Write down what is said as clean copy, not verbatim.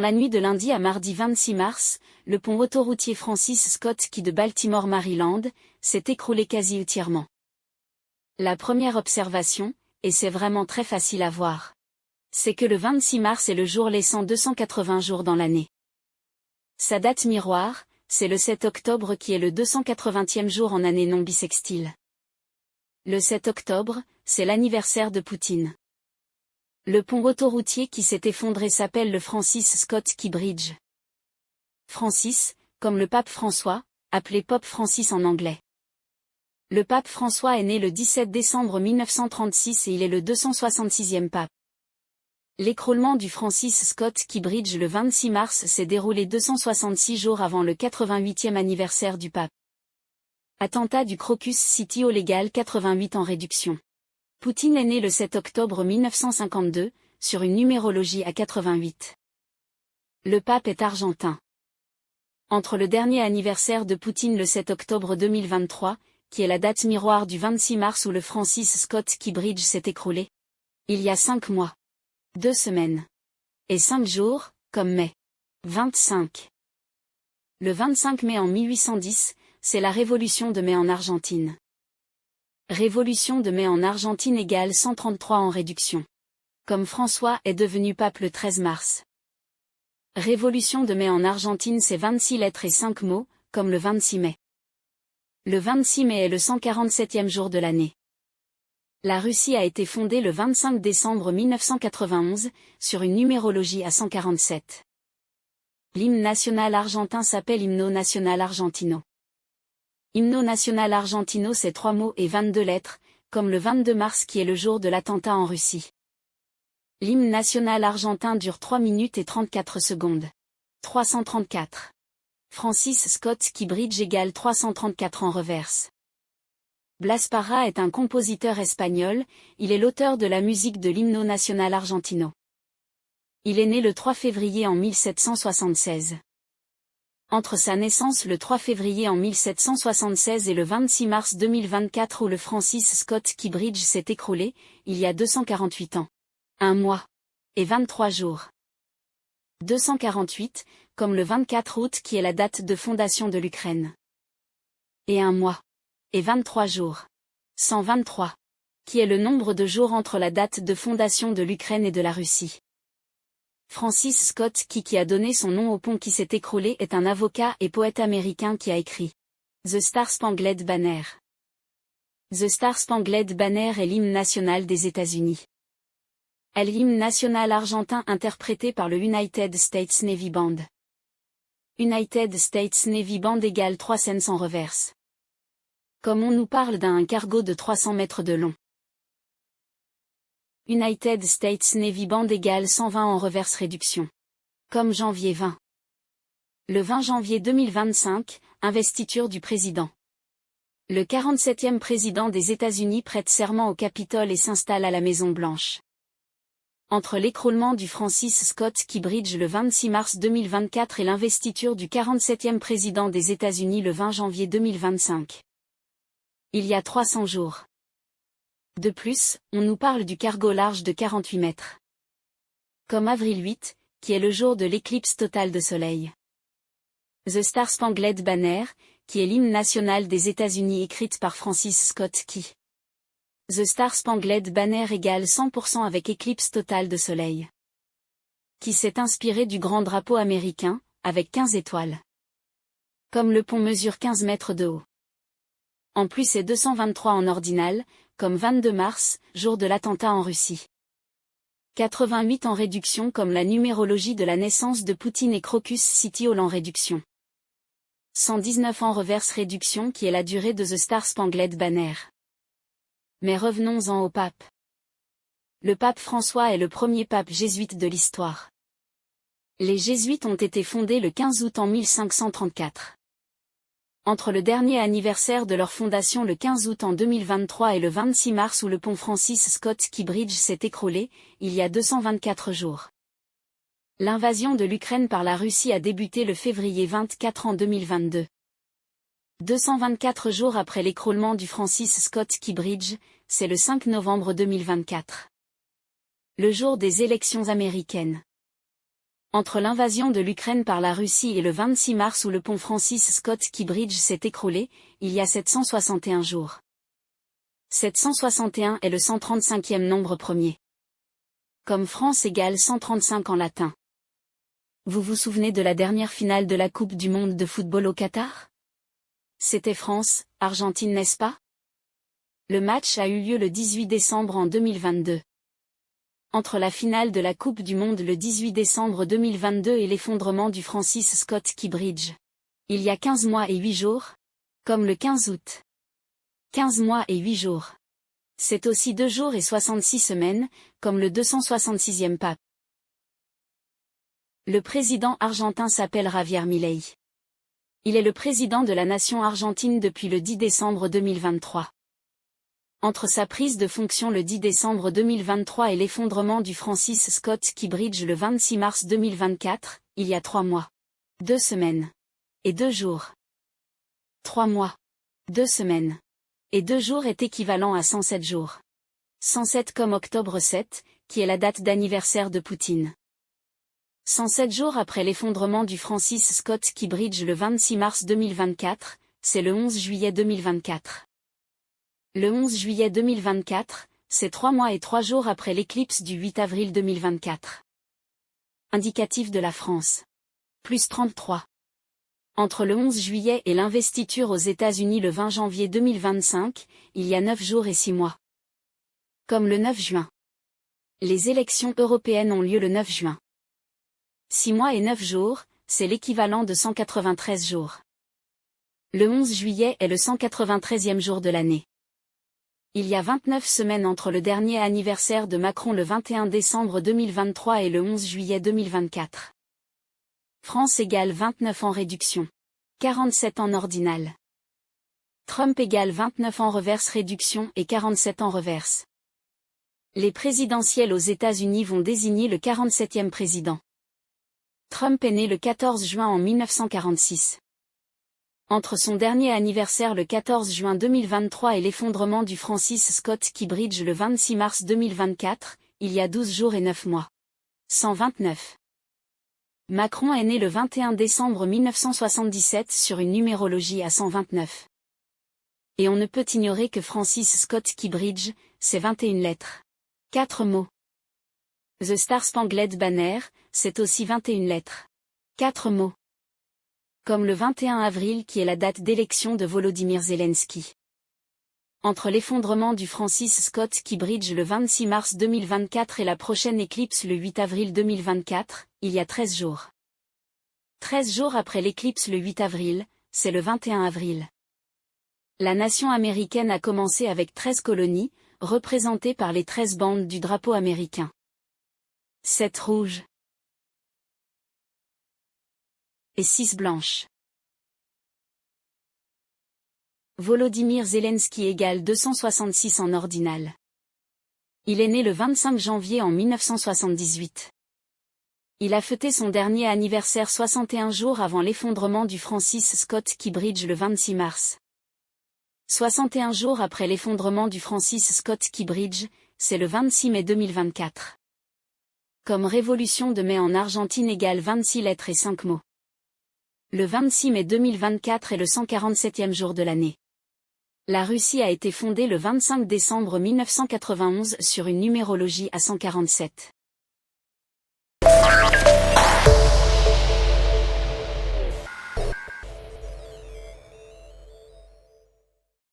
la nuit de lundi à mardi 26 mars, le pont autoroutier Francis Scott Key de Baltimore, Maryland, s'est écroulé quasi entièrement. La première observation, et c'est vraiment très facile à voir, c'est que le 26 mars est le jour laissant 280 jours dans l'année. Sa date miroir, c'est le 7 octobre qui est le 280e jour en année non bissextile. Le 7 octobre, c'est l'anniversaire de Poutine. Le pont autoroutier qui s'est effondré s'appelle le Francis Scott Key Bridge. Francis, comme le pape François, appelé Pope Francis en anglais. Le pape François est né le 17 décembre 1936 et il est le 266e pape. L'écroulement du Francis Scott Key Bridge le 26 mars s'est déroulé 266 jours avant le 88e anniversaire du pape. Attentat du Crocus City au légal 88 en réduction. Poutine est né le 7 octobre 1952, sur une numérologie à 88. Le pape est argentin. Entre le dernier anniversaire de Poutine le 7 octobre 2023, qui est la date miroir du 26 mars où le Francis Scott Key Bridge s'est écroulé, il y a 5 mois, 2 semaines, et 5 jours, comme mai 25. Le 25 mai en 1810, c'est la Révolution de mai en Argentine. Révolution de mai en Argentine égale 133 en réduction. Comme François est devenu pape le 13 mars. Révolution de mai en Argentine c'est 26 lettres et 5 mots, comme le 26 mai. Le 26 mai est le 147e jour de l'année. La Russie a été fondée le 25 décembre 1991, sur une numérologie à 147. L'hymne national argentin s'appelle Himno Nacional Argentino. Himno Nacional Argentino c'est 3 mots et 22 lettres, comme le 22 mars qui est le jour de l'attentat en Russie. L'hymne national argentin dure 3 minutes et 34 secondes. 334. Francis Scott Key Bridge égale 334 en reverse. Blas Parra est un compositeur espagnol, il est l'auteur de la musique de l'Himno Nacional Argentino. Il est né le 3 février en 1776. Entre sa naissance le 3 février en 1776 et le 26 mars 2024 où le Francis Scott Key Bridge s'est écroulé, il y a 248 ans. 1 mois. Et 23 jours. 248, comme le 24 août qui est la date de fondation de l'Ukraine. Et 1 mois. Et 23 jours. 123. Qui est le nombre de jours entre la date de fondation de l'Ukraine et de la Russie. Francis Scott Key qui a donné son nom au pont qui s'est écroulé est un avocat et poète américain qui a écrit The Star-Spangled Banner. The Star-Spangled Banner est l'hymne national des États-Unis. Est l'hymne national argentin interprété par le United States Navy Band. United States Navy Band égale 3 cents en reverse. Comme on nous parle d'un cargo de 300 mètres de long. United States Navy Band égale 120 en reverse réduction. Comme janvier 20. Le 20 janvier 2025, investiture du président. Le 47e président des États-Unis prête serment au Capitole et s'installe à la Maison-Blanche. Entre l'écroulement du Francis Scott Key Bridge le 26 mars 2024 et l'investiture du 47e président des États-Unis le 20 janvier 2025. Il y a 300 jours. De plus, on nous parle du cargo large de 48 mètres. Comme avril 8, qui est le jour de l'éclipse totale de soleil. The Star-Spangled Banner, qui est l'hymne national des États-Unis écrite par Francis Scott Key. The Star-Spangled Banner égale 100% avec éclipse totale de soleil. Qui s'est inspiré du grand drapeau américain, avec 15 étoiles. Comme le pont mesure 15 mètres de haut. En plus c'est 223 en ordinal, comme 22 mars, jour de l'attentat en Russie. 88 en réduction comme la numérologie de la naissance de Poutine et Crocus City en réduction. 119 en reverse réduction qui est la durée de The Star-Spangled Banner. Mais revenons-en au pape. Le pape François est le premier pape jésuite de l'histoire. Les jésuites ont été fondés le 15 août en 1534. Entre le dernier anniversaire de leur fondation le 15 août en 2023 et le 26 mars où le pont Francis Scott Key Bridge s'est écroulé, il y a 224 jours. L'invasion de l'Ukraine par la Russie a débuté le février 24 en 2022. 224 jours après l'écroulement du Francis Scott Key Bridge, c'est le 5 novembre 2024. Le jour des élections américaines. Entre l'invasion de l'Ukraine par la Russie et le 26 mars où le pont Francis Scott Key Bridge s'est écroulé, il y a 761 jours. 761 est le 135e nombre premier. Comme France égale 135 en latin. Vous vous souvenez de la dernière finale de la Coupe du monde de football au Qatar? C'était France-Argentine, n'est-ce pas? Le match a eu lieu le 18 décembre en 2022. Entre la finale de la Coupe du monde le 18 décembre 2022 et l'effondrement du Francis Scott Key Bridge. Il y a 15 mois et 8 jours. Comme le 15 août. 15 mois et 8 jours. C'est aussi 2 jours et 66 semaines, comme le 266e pape. Le président argentin s'appelle Javier Milei. Il est le président de la nation argentine depuis le 10 décembre 2023. Entre sa prise de fonction le 10 décembre 2023 et l'effondrement du Francis Scott Key Bridge le 26 mars 2024, il y a 3 mois, 2 semaines et 2 jours. 3 mois, 2 semaines et 2 jours est équivalent à 107 jours. 107 comme octobre 7, qui est la date d'anniversaire de Poutine. 107 jours après l'effondrement du Francis Scott Key Bridge le 26 mars 2024, c'est le 11 juillet 2024. Le 11 juillet 2024, c'est 3 mois et 3 jours après l'éclipse du 8 avril 2024. Indicatif de la France. Plus 33. Entre le 11 juillet et l'investiture aux États-Unis le 20 janvier 2025, il y a 9 jours et 6 mois. Comme le 9 juin. Les élections européennes ont lieu le 9 juin. 6 mois et 9 jours, c'est l'équivalent de 193 jours. Le 11 juillet est le 193e jour de l'année. Il y a 29 semaines entre le dernier anniversaire de Macron le 21 décembre 2023 et le 11 juillet 2024. France égale 29 en réduction. 47 en ordinal. Trump égale 29 en reverse réduction et 47 en reverse. Les présidentielles aux États-Unis vont désigner le 47e président. Trump est né le 14 juin en 1946. Entre son dernier anniversaire le 14 juin 2023 et l'effondrement du Francis Scott Key Bridge le 26 mars 2024, il y a 12 jours et 9 mois. 129. Macron est né le 21 décembre 1977 sur une numérologie à 129. Et on ne peut ignorer que Francis Scott Key Bridge, c'est 21 lettres. 4 mots. The Star Spangled Banner, c'est aussi 21 lettres. 4 mots. Comme le 21 avril qui est la date d'élection de Volodymyr Zelensky. Entre l'effondrement du Francis Scott Key Bridge le 26 mars 2024 et la prochaine éclipse le 8 avril 2024, il y a 13 jours. 13 jours après l'éclipse le 8 avril, c'est le 21 avril. La nation américaine a commencé avec 13 colonies, représentées par les 13 bandes du drapeau américain. 7 rouges. Et 6 blanches. Volodymyr Zelensky égale 266 en ordinal. Il est né le 25 janvier en 1978. Il a fêté son dernier anniversaire 61 jours avant l'effondrement du Francis Scott Key Bridge le 26 mars. 61 jours après l'effondrement du Francis Scott Key Bridge, c'est le 26 mai 2024. Comme révolution de mai en Argentine égale 26 lettres et 5 mots. Le 26 mai 2024 est le 147e jour de l'année. La Russie a été fondée le 25 décembre 1991 sur une numérologie à 147.